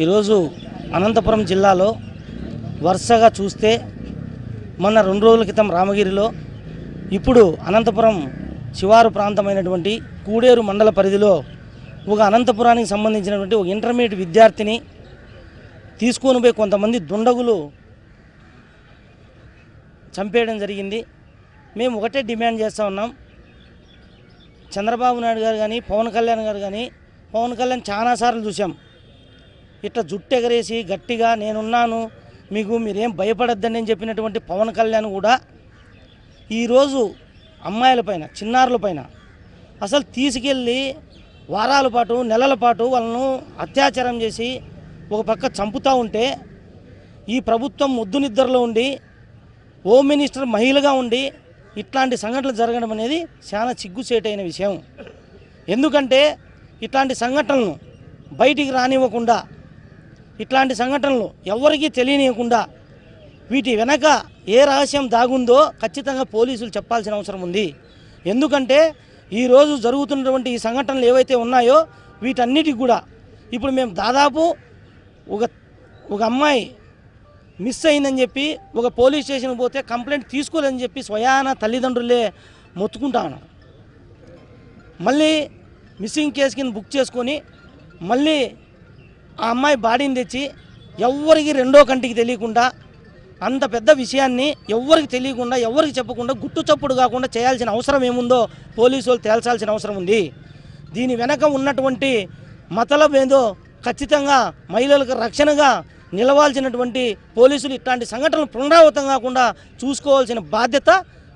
ఈరోజు అనంతపురం జిల్లాలో వరుసగా చూస్తే మొన్న 2 రోజుల క్రితం రామగిరిలో, ఇప్పుడు అనంతపురం శివారు ప్రాంతమైనటువంటి కూడేరు మండల పరిధిలో ఒక అనంతపురానికి సంబంధించినటువంటి ఒక ఇంటర్మీడియట్ విద్యార్థిని తీసుకొని పోయి కొంతమంది దుండగులు చంపేయడం జరిగింది. మేము ఒకటే డిమాండ్ చేస్తూ ఉన్నాం. చంద్రబాబు నాయుడు గారు కానీ పవన్ కళ్యాణ్ గారు కానీ, పవన్ కళ్యాణ్ చాలాసార్లు చూసాం ఇట్లా జుట్టు ఎగరేసి గట్టిగా నేనున్నాను మీరేం భయపడద్దని అని చెప్పినటువంటి పవన్ కళ్యాణ్ కూడా ఈరోజు అమ్మాయిలపైన, చిన్నారులపైన అసలు తీసుకెళ్ళి వారాల పాటు, నెలల పాటు వాళ్ళను అత్యాచారం చేసి ఒక పక్క చంపుతూ ఉంటే ఈ ప్రభుత్వం ముద్దు నిద్రలో ఉండి హోమ్ మినిస్టర్ మహిళగా ఉండి ఇట్లాంటి సంఘటనలు జరగడం అనేది చాలా సిగ్గుచేటైన విషయం. ఎందుకంటే ఇట్లాంటి సంఘటనలను బయటికి రానివ్వకుండా, ఇట్లాంటి సంఘటనలు ఎవరికీ తెలియనివ్వకుండా వీటి వెనక ఏ రహస్యం దాగుందో ఖచ్చితంగా పోలీసులు చెప్పాల్సిన అవసరం ఉంది. ఎందుకంటే ఈరోజు జరుగుతున్నటువంటి ఈ సంఘటనలు ఏవైతే ఉన్నాయో వీటన్నిటికి కూడా ఇప్పుడు మేము దాదాపు ఒక అమ్మాయి మిస్ అయిందని చెప్పి ఒక పోలీస్ స్టేషన్కి పోతే కంప్లైంట్ తీసుకోలేదని చెప్పి స్వయాన తల్లిదండ్రులే మొత్తుకుంటా ఉన్నారు. మళ్ళీ మిస్సింగ్ కేసు కింద బుక్ చేసుకొని మళ్ళీ ఆ అమ్మాయి బాడీని తెచ్చి ఎవరికి రెండో కంటికి తెలియకుండా, అంత పెద్ద విషయాన్ని ఎవరికి తెలియకుండా, ఎవరికి చెప్పకుండా, గుట్టు చప్పుడు కాకుండా చేయాల్సిన అవసరం ఏముందో పోలీసు వాళ్ళు తేల్చాల్సిన అవసరం ఉంది. దీని వెనక ఉన్నటువంటి మతలబ్ ఏదో ఖచ్చితంగా మహిళలకు రక్షణగా నిలవాల్సినటువంటి పోలీసులు ఇట్లాంటి సంఘటనలు పునరావృతం కాకుండా చూసుకోవాల్సిన బాధ్యత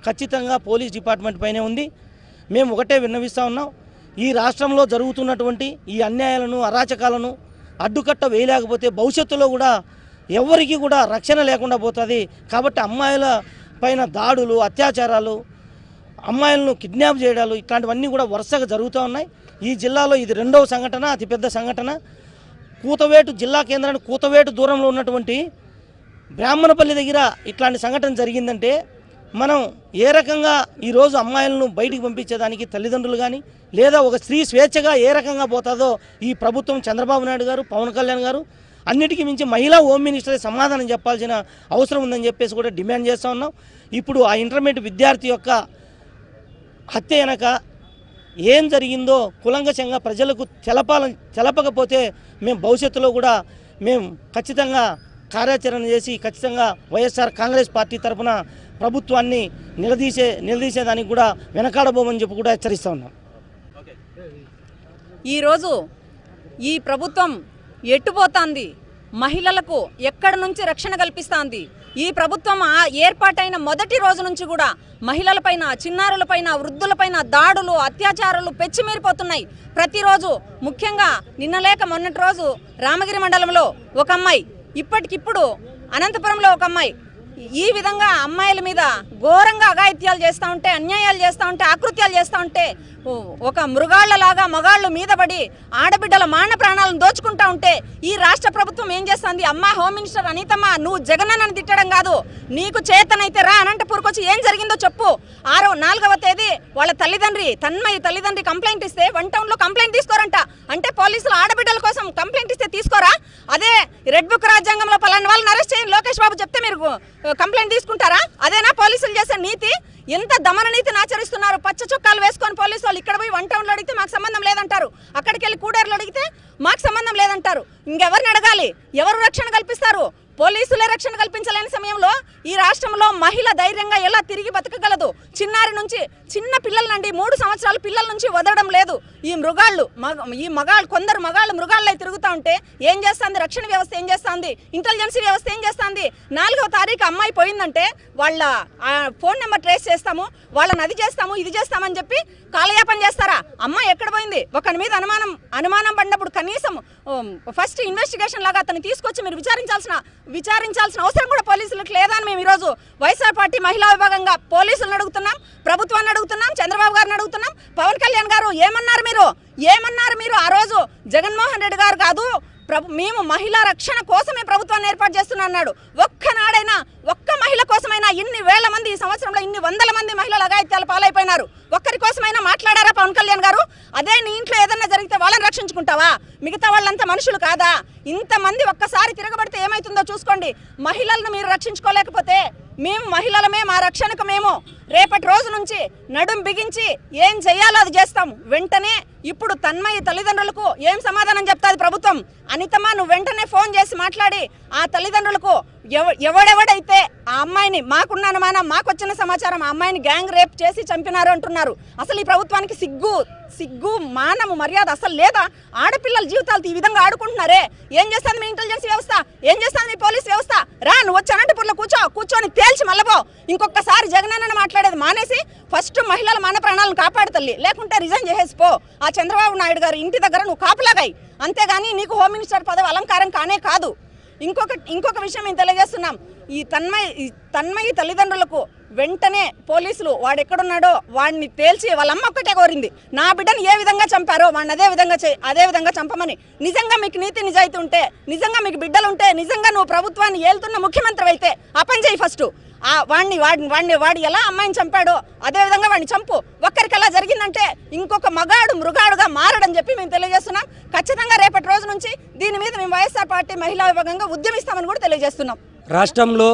ఖచ్చితంగా పోలీస్ డిపార్ట్మెంట్ పైనే ఉంది. మేము ఒకటే విన్నవిస్తూ ఉన్నాం, ఈ రాష్ట్రంలో జరుగుతున్నటువంటి ఈ అన్యాయాలను, అరాచకాలను అడ్డుకట్ట వేయలేకపోతే భవిష్యత్తులో కూడా ఎవరికి కూడా రక్షణ లేకుండా పోతుంది. కాబట్టి అమ్మాయిల పైన దాడులు, అత్యాచారాలు, అమ్మాయిలను కిడ్నాప్ చేయడాలు ఇట్లాంటివన్నీ కూడా వరుసగా జరుగుతూ ఉన్నాయి. ఈ జిల్లాలో ఇది 2వ సంఘటన, అతిపెద్ద సంఘటన. కూతవేటు జిల్లా కేంద్రానికి కూతవేటు దూరంలో ఉన్నటువంటి బ్రాహ్మణపల్లి దగ్గర ఇట్లాంటి సంఘటన జరిగిందంటే మనం ఏ రకంగా ఈరోజు అమ్మాయిలను బయటికి పంపించేదానికి తల్లిదండ్రులు కానీ, లేదా ఒక స్త్రీ స్వేచ్ఛగా ఏ రకంగా పోతుందో ఈ ప్రభుత్వం, చంద్రబాబు నాయుడు గారు, పవన్ కళ్యాణ్ గారు, అన్నిటికీ మించి మహిళా హోమ్ మినిస్టరే సమాధానం చెప్పాల్సిన అవసరం ఉందని చెప్పేసి కూడా డిమాండ్ చేస్తూ ఉన్నాం. ఇప్పుడు ఆ ఇంటర్మీడియట్ విద్యార్థి యొక్క హత్య వెనక ఏం జరిగిందో కులంకషంగా ప్రజలకు తెలపకపోతే మేము భవిష్యత్తులో కూడా మేము ఖచ్చితంగా కార్యాచరణ చేసి ఖచ్చితంగా వైఎస్ఆర్ కాంగ్రెస్ పార్టీ తరఫున ప్రభుత్వాన్ని నిలదీసేదానికి కూడా వెనకాడబోమని చెప్పి కూడా హెచ్చరిస్తూ ఉన్నాం. ఈరోజు ఈ ప్రభుత్వం ఎట్టుపోతుంది, మహిళలకు ఎక్కడి నుంచి రక్షణ కల్పిస్తుంది. ఈ ప్రభుత్వం ఏర్పాటైన మొదటి రోజు నుంచి కూడా మహిళలపైన, చిన్నారులపైన, వృద్ధులపైన దాడులు, అత్యాచారాలు పెచ్చిమీరిపోతున్నాయి. ప్రతిరోజు, ముఖ్యంగా నిన్న లేక మొన్నటి రోజు రామగిరి మండలంలో ఒక అమ్మాయి, ఇప్పటికిప్పుడు అనంతపురంలో ఒక అమ్మాయి, ఈ విధంగా అమ్మాయిల మీద ఘోరంగా అఘాయిత్యాలు చేస్తూ ఉంటే, అన్యాయాలు చేస్తూ ఉంటే, ఆకృత్యాలు చేస్తూ ఉంటే ఒక మృగాళ్లలాగా మగాళ్ళు మీద పడి ఆడబిడ్డల మాన ప్రాణాలను దోచుకుంటా ఉంటే ఈ రాష్ట్ర ప్రభుత్వం ఏం చేస్తుంది? అమ్మా హోమ్ మినిస్టర్ అనితమ్మ, నువ్వు జగనన్నని తిట్టడం కాదు, నీకు చేతనైతే రా అనంతపూర్కి వచ్చి ఏం జరిగిందో చెప్పు. 4వ తేదీ వాళ్ళ తల్లిదండ్రి కంప్లైంట్ ఇస్తే 1 టౌన్లో కంప్లైంట్ తీసుకోరంట. అంటే పోలీసులు ఆడబిడ్డల కోసం కంప్లైంట్ ఇస్తే తీసుకోరా? అదే రెడ్ బుక్ రాజ్యాంగంలో పలానా వాళ్ళని అరెస్ట్ చేయండి లోకేష్ బాబు చెప్తే మీరు కంప్లైంట్ తీసుకుంటారా? అదేనా పోలీసులు చేసే నీతి? ఎంత దమన నీతిని ఆచరిస్తున్నారు. పచ్చ చొక్కాలు వేసుకొని పోలీసు వాళ్ళు ఇక్కడ పోయి 1 టౌన్లో అడిగితే మాకు సంబంధం లేదంటారు, అక్కడికి వెళ్ళి కూడేరులో అడిగితే మాకు సంబంధం లేదంటారు. ఇంకెవరిని అడగాలి? ఎవరు రక్షణ కల్పిస్తారు? పోలీసులే రక్షణ కల్పించలేని సమయంలో ఈ రాష్ట్రంలో మహిళ ధైర్యంగా ఎలా తిరిగి బతకగలదు? చిన్నారి నుంచి, చిన్న పిల్లల నుండి 3 సంవత్సరాల పిల్లల నుంచి వదలడం లేదు. ఈ మృగాళ్ళు, కొందరు మగాళ్ళు మృగాళ్ళై తిరుగుతూ ఉంటే ఏం చేస్తుంది రక్షణ వ్యవస్థ? ఏం చేస్తుంది ఇంటెలిజెన్సీ వ్యవస్థ? ఏం చేస్తుంది? 4వ తారీఖు అమ్మాయి పోయిందంటే వాళ్ళ ఫోన్ నెంబర్ ట్రేస్ చేస్తాము, వాళ్ళని అది చేస్తాము, ఇది చేస్తామని చెప్పి కాలయాపన చేస్తారా? అమ్మాయి ఎక్కడ పోయింది? ఒకరి మీద అనుమానం పడినప్పుడు కనీసం ఫస్ట్ ఇన్వెస్టిగేషన్ లాగా అతన్ని తీసుకొచ్చి మీరు విచారించాల్సిన అవసరం కూడా పోలీసులకు లేదా అని మేము ఈరోజు వైఎస్ఆర్ పార్టీ మహిళా విభాగంగా పోలీసులను అడుగుతున్నాం, ప్రభుత్వాన్ని అడుగుతున్నాం, చంద్రబాబు గారిని అడుగుతున్నాం. పవన్ కళ్యాణ్ గారు ఏమన్నారు మీరు? ఆ రోజు జగన్మోహన్ రెడ్డి గారు కాదు, మేము మహిళా రక్షణ కోసమే ప్రభుత్వాన్ని ఏర్పాటు చేస్తున్నా అన్నాడు. ఒక్కనాడైనా ఒక్క మహిళ కోసమైనా ఇన్ని వేల మంది ఈ సంవత్సరంలో ఇన్ని వందల మంది మహిళలు అఘాయిత్యాల పాలైపోయినారు. ఒక్కరి కోసమైనా మాట్లాడారా పవన్ కళ్యాణ్ గారు? అదే నీ ఇంట్లో ఏదన్నా జరిగితే వాళ్ళని రక్షించుకుంటావా? మిగతా వాళ్ళంతా మనుషులు కాదా? ఇంతమంది ఒక్కసారి తిరగబడితే ఏమవుతుందో చూసుకోండి. మహిళలను మీరు రక్షించుకోలేకపోతే మేము మహిళలమే, మా రక్షణకు మేము రేపటి రోజు నుంచి నడుం బిగించి ఏం చెయ్యాలో అది చేస్తాం. వెంటనే ఇప్పుడు తన్మయి తల్లిదండ్రులకు ఏం సమాధానం చెప్తాది ప్రభుత్వం? అనితమ్మ, నువ్వు వెంటనే ఫోన్ చేసి మాట్లాడి ఆ తల్లిదండ్రులకు ఎవడెవడైతే ఆ అమ్మాయిని, మాకున్న అనుమానం, మాకొచ్చిన సమాచారం, ఆ అమ్మాయిని గ్యాంగ్ రేప్ చేసి చంపినారు అంటున్నారు. అసలు ఈ ప్రభుత్వానికి సిగ్గు మానము మర్యాద అసలు లేదా? ఆడపిల్లల జీవితాలతో ఈ విధంగా ఆడుకుంటున్నారే. ఏం చేస్తుంది మీ ఇంటెలిజెన్స్ వ్యవస్థ? ఏం చేస్తుంది మీ పోలీస్ వ్యవస్థ? రా, నువ్వు వచ్చి అనంతపురంలో కూర్చొని తేల్చి మళ్ళబో. ఇంకొకసారి జగనన్న మాట్లాడేది మానేసి ఫస్ట్ మహిళల మాన ప్రాణాలను కాపాడు తల్లి, లేకుంటే రిజైన్ చేసేసిపో. ఆ చంద్రబాబు నాయుడు గారు ఇంటి దగ్గర నువ్వు కాపలాగాయి, అంతేగాని నీకు హోమ్ మినిస్టర్ పదవి అలంకారం కానే కాదు. ఇంకొక విషయం మేము తెలియజేస్తున్నాం. ఈ తన్మయి తల్లిదండ్రులకు వెంటనే పోలీసులు వాడు ఎక్కడున్నాడో వాడిని తేల్చి, వాళ్ళ అమ్మ ఒక్కటే కోరింది, నా బిడ్డను ఏ విధంగా చంపారో వాడిని అదే విధంగా చంపమని. నిజంగా మీకు నీతి నిజాయితీ ఉంటే, నిజంగా మీకు బిడ్డలు ఉంటే, నిజంగా నువ్వు ప్రభుత్వాన్ని ఏలుతున్న ముఖ్యమంత్రి అయితే ఆ పని చేయి. ఫస్ట్ వాడు ఎలా అమ్మాయిని చంపాడో అదే విధంగా వాడిని చంపు. ఒక్కరికి ఎలా జరిగిందంటే ఇంకొక మగాడు మృగాడుగా మారడని చెప్పి మేము తెలియజేస్తున్నాం. ఖచ్చితంగా రేపటి రోజు నుంచి దీని మీద మేము వైఎస్ఆర్ పార్టీ మహిళా విభాగంగా ఉద్యమిస్తామని కూడా తెలియజేస్తున్నాం. రాష్ట్రంలో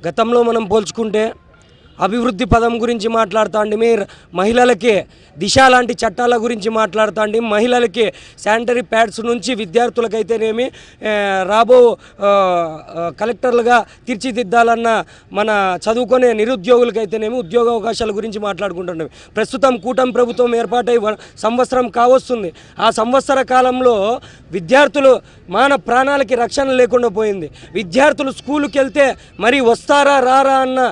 గతంలో మనం పోల్చుకుంటే అభివృద్ధి పదం గురించి మాట్లాడుతాండి, మీరు మహిళలకి దిశ లాంటి చట్టాల గురించి మాట్లాడుతాండి, మహిళలకి శానిటరీ ప్యాడ్స్ నుంచి విద్యార్థులకైతేనేమి రాబో కలెక్టర్లుగా తీర్చిదిద్దాలన్న మన చదువుకునే నిరుద్యోగులకైతేనేమి ఉద్యోగ అవకాశాల గురించి మాట్లాడుకుంటున్నాం. ప్రస్తుతం కూటమి ప్రభుత్వం ఏర్పాటై సంవత్సరం కావస్తుంది. ఆ సంవత్సర కాలంలో విద్యార్థులు మాన ప్రాణాలకి రక్షణ లేకుండా పోయింది. విద్యార్థులు స్కూలుకి వెళ్తే మరి వస్తారా రారా అన్న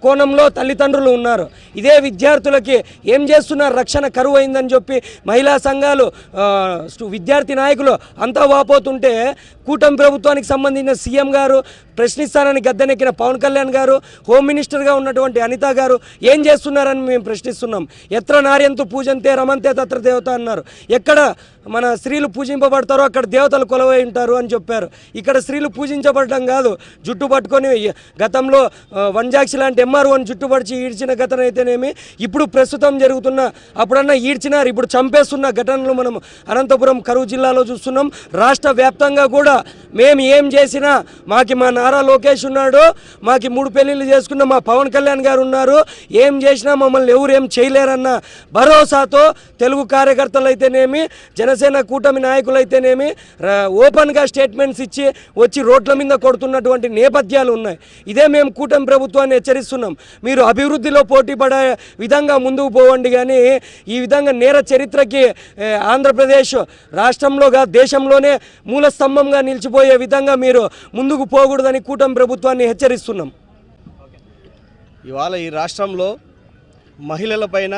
కోణంలో తల్లిదండ్రులు ఉన్నారు. ఇదే విద్యార్థులకి ఏం చేస్తున్నారు, రక్షణ కరువు అయిందని చెప్పి మహిళా సంఘాలు, విద్యార్థి నాయకులు అంతా వాపోతుంటే కూటమి ప్రభుత్వానికి సంబంధించిన సీఎం గారు, ప్రశ్నిస్తానని గద్దెనెక్కిన పవన్ కళ్యాణ్ గారు, హోమ్ మినిస్టర్గా ఉన్నటువంటి అనిత గారు ఏం చేస్తున్నారని మేము ప్రశ్నిస్తున్నాం. ఎత్ర నార్యంతు పూజంతే రమంతే తత్ర దేవత అన్నారు. ఎక్కడ మన స్త్రీలు పూజింపబడతారో అక్కడ దేవతలు కొలవై ఉంటారు అని చెప్పారు. ఇక్కడ స్త్రీలు పూజించబడడం కాదు, జుట్టు పట్టుకొని గతంలో వంజాక్షి లాంటి ఎంఆర్ఓని జుట్టుపడిచి ఈడ్చిన ఘటన అయితేనేమి, ఇప్పుడు ప్రస్తుతం జరుగుతున్న, అప్పుడన్నా ఈడ్చినారు, ఇప్పుడు చంపేస్తున్న ఘటనలు మనం అనంతపురం కరువు జిల్లాలో చూస్తున్నాం. రాష్ట్ర వ్యాప్తంగా కూడా మేము ఏం చేసినా మాకి మా నారా లోకేష్ ఉన్నాడు, మాకి 3 పెళ్ళిళ్ళు చేసుకున్న మా పవన్ కళ్యాణ్ గారు ఉన్నారు, ఏం చేసినా మమ్మల్ని ఎవరు ఏం చేయలేరన్న భరోసాతో తెలుగు కార్యకర్తలు అయితేనేమి, జనసేన కూటమి నాయకులైతేనేమి ఓపెన్గా స్టేట్మెంట్స్ ఇచ్చి వచ్చి రోడ్ల మీద కొడుతున్నటువంటి నేపథ్యాలు ఉన్నాయి. ఇదే మేము కూటమి ప్రభుత్వాన్ని హెచ్చరిస్తున్నాం. మీరు అభివృద్ధిలో పోటీ పడే విధంగా ముందుకు పోవండి, కానీ ఈ విధంగా నేర చరిత్రకి ఆంధ్రప్రదేశ్ రాష్ట్రంలోగా దేశంలోనే మూల స్తంభంగా నిలిచిపోయే విధంగా మీరు ముందుకు పోకూడదని కూటమి ప్రభుత్వాన్ని హెచ్చరిస్తున్నాం. ఇవాళ ఈ రాష్ట్రంలో మహిళలపైన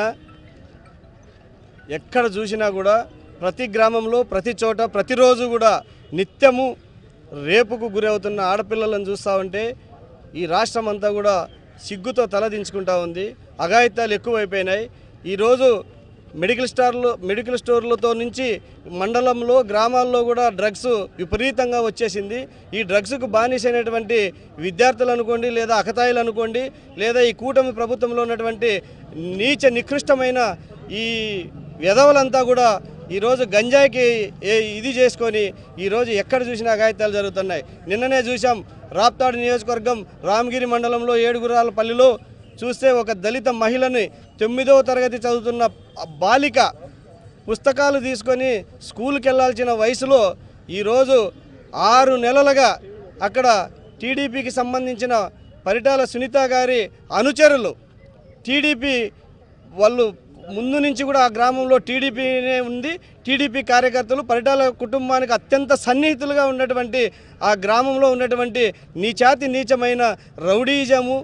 ఎక్కడ చూసినా కూడా ప్రతి గ్రామంలో ప్రతి చోట ప్రతిరోజు కూడా నిత్యము రేపుకు గురవుతున్న ఆడపిల్లలను చూస్తూ ఉంటే ఈ రాష్ట్రం అంతా కూడా సిగ్గుతో తలదించుకుంటూ ఉంది. అఘాయిత్యాలు ఎక్కువైపోయినాయి. ఈరోజు మెడికల్ స్టోర్లతో నుంచి మండలంలో గ్రామాల్లో కూడా డ్రగ్స్ విపరీతంగా వచ్చేసింది. ఈ డ్రగ్స్కు బానిసైనటువంటి విద్యార్థులు అనుకోండి, లేదా అకతాయిలు అనుకోండి, లేదా ఈ కూటమి ప్రభుత్వంలో ఉన్నటువంటి నీచ నికృష్టమైన ఈ వెధవలంతా కూడా ఈరోజు గంజాయికి ఇది చేసుకొని ఈరోజు ఎక్కడ చూసినా అఘాయిత్యాలు జరుగుతున్నాయి. నిన్ననే చూసాం రాప్తాడు నియోజకవర్గం రామగిరి మండలంలో ఏడుగురాలపల్లిలో చూస్తే ఒక దళిత మహిళని 9వ తరగతి చదువుతున్న బాలిక పుస్తకాలు తీసుకొని స్కూల్కి వెళ్ళాల్సిన వయసులో ఈరోజు 6 నెలలుగా అక్కడ టీడీపీకి సంబంధించిన పరిటాల సునీత గారి అనుచరులు, టీడీపీ వాళ్ళు ముందు నుంచి కూడా ఆ గ్రామంలో టీడీపీనే ఉంది. టీడీపీ కార్యకర్తలు పరిటాల కుటుంబానికి అత్యంత సన్నిహితులుగా ఉన్నటువంటి ఆ గ్రామంలో ఉన్నటువంటి నీచమైన రౌడీజము,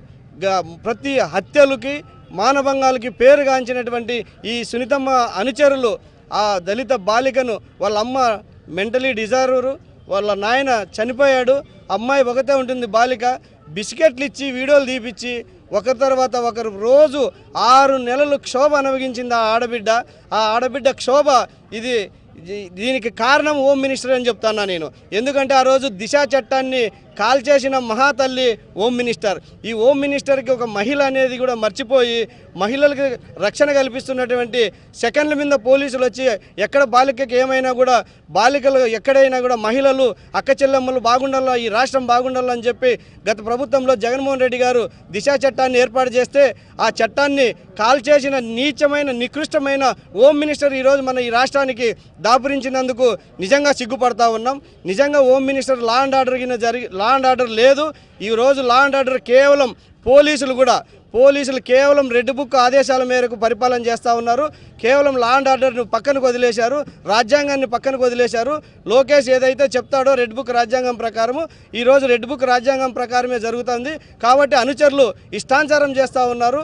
ప్రతి హత్యలకి మానభంగాలకి పేరుగాంచినటువంటి ఈ సునీతమ్మ అనుచరులు ఆ దళిత బాలికను, వాళ్ళ అమ్మ మెంటలీ డిజార్డరు, వాళ్ళ నాయన చనిపోయాడు, అమ్మాయి ఒకతే ఉంటుంది బాలిక, బిస్కెట్లు ఇచ్చి వీడియోలు తీపిచ్చి ఒకరి తర్వాత ఒకరు రోజు 6 నెలలు క్షోభ అనుభవించింది ఆ ఆడబిడ్డ. ఆ ఆడబిడ్డ క్షోభ ఇది దీనికి కారణం హోమ్ మినిస్టర్ అని చెప్తాను నేను. ఎందుకంటే ఆ రోజు దిశ చట్టాన్ని కాల్చేసిన మహాతల్లి హోమ్ మినిస్టర్. ఈ హోమ్ మినిస్టర్కి ఒక మహిళ అనేది కూడా మర్చిపోయి మహిళలకు రక్షణ కల్పిస్తున్నటువంటి సెకండ్ల మీద పోలీసులు వచ్చి ఎక్కడ బాలికకి ఏమైనా కూడా బాలికలు ఎక్కడైనా కూడా మహిళలు అక్క చెల్లెమ్మలు బాగుండాలా, ఈ రాష్ట్రం బాగుండాలని చెప్పి గత ప్రభుత్వంలో జగన్మోహన్ రెడ్డి గారు దిశ చట్టాన్ని ఏర్పాటు చేస్తే ఆ చట్టాన్ని కాల్చేసిన నీచమైన నికృష్టమైన హోమ్ మినిస్టర్ ఈరోజు మన ఈ రాష్ట్రానికి దాపురించినందుకు నిజంగా సిగ్గుపడతా ఉన్నాం. నిజంగా home minister law and order కింద లా అండ్ ఆర్డర్ లేదు. ఈరోజు లా అండ్ ఆర్డర్ కేవలం పోలీసులు కేవలం రెడ్ బుక్ ఆదేశాల మేరకు పరిపాలన చేస్తూ ఉన్నారు. కేవలం లా అండ్ ఆర్డర్ను పక్కనకు వదిలేశారు, రాజ్యాంగాన్ని పక్కనకు వదిలేశారు. లోకేష్ ఏదైతే చెప్తాడో రెడ్ బుక్ రాజ్యాంగం ప్రకారము ఈరోజు రెడ్ బుక్ రాజ్యాంగం ప్రకారమే జరుగుతుంది. కాబట్టి అనుచరులు ఇష్టానుసారం చేస్తూ ఉన్నారు.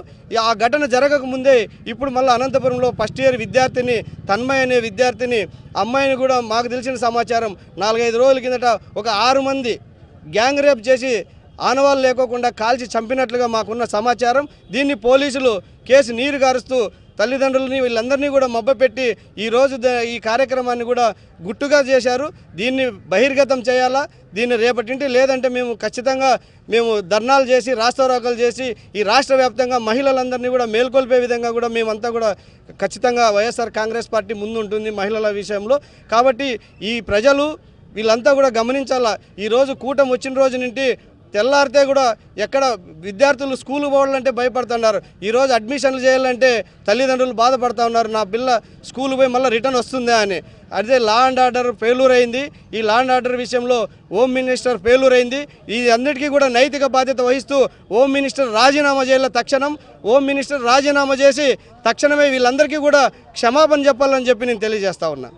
ఆ ఘటన జరగకముందే ఇప్పుడు మళ్ళీ అనంతపురంలో ఫస్ట్ ఇయర్ విద్యార్థిని తన్మయ్ అనే విద్యార్థిని అమ్మాయిని కూడా మాకు తెలిసిన సమాచారం 4-5 రోజుల కిందట ఒక 6 మంది గ్యాంగ్ రేప్ చేసి ఆనవాళ్ళు లేకోకుండా కాల్చి చంపినట్లుగా మాకున్న సమాచారం. దీన్ని పోలీసులు కేసు నీరు గారుస్తూ తల్లిదండ్రులని వీళ్ళందరినీ కూడా మబ్బపెట్టి ఈరోజు ఈ కార్యక్రమాన్ని కూడా గుట్టుగా చేశారు. దీన్ని బహిర్గతం చేయాలా, దీన్ని రేపటింటి లేదంటే మేము ఖచ్చితంగా ధర్నాలు చేసి రాస్తారోకలు చేసి ఈ రాష్ట్ర వ్యాప్తంగా మహిళలందరినీ కూడా మేల్కొల్పే విధంగా కూడా మేమంతా కూడా ఖచ్చితంగా వైఎస్ఆర్ కాంగ్రెస్ పార్టీ ముందుంటుంది మహిళల విషయంలో. కాబట్టి ఈ ప్రజలు వీళ్ళంతా కూడా గమనించాలా. ఈరోజు కూటమి వచ్చిన రోజు నుండి తెల్లారితే కూడా ఎక్కడ విద్యార్థులు స్కూల్ పోవాలంటే భయపడుతున్నారు. ఈరోజు అడ్మిషన్లు చేయాలంటే తల్లిదండ్రులు బాధపడుతూ ఉన్నారు, నా పిల్ల స్కూల్ పోయి మళ్ళీ రిటర్న్ వస్తుందా అని. అదే లా అండ్ ఆర్డర్ ఫెయిల్యూర్ అయింది. ఈ లా అండ్ ఆర్డర్ విషయంలో హోమ్ మినిస్టర్ ఫెయిల్యూర్ అయింది. ఇది అన్నిటికీ కూడా నైతిక బాధ్యత వహిస్తూ హోమ్ మినిస్టర్ రాజీనామా చేయాల తక్షణం. హోమ్ మినిస్టర్ రాజీనామా చేసి తక్షణమే వీళ్ళందరికీ కూడా క్షమాపణ చెప్పాలని చెప్పి నేను తెలియజేస్తా ఉన్నా.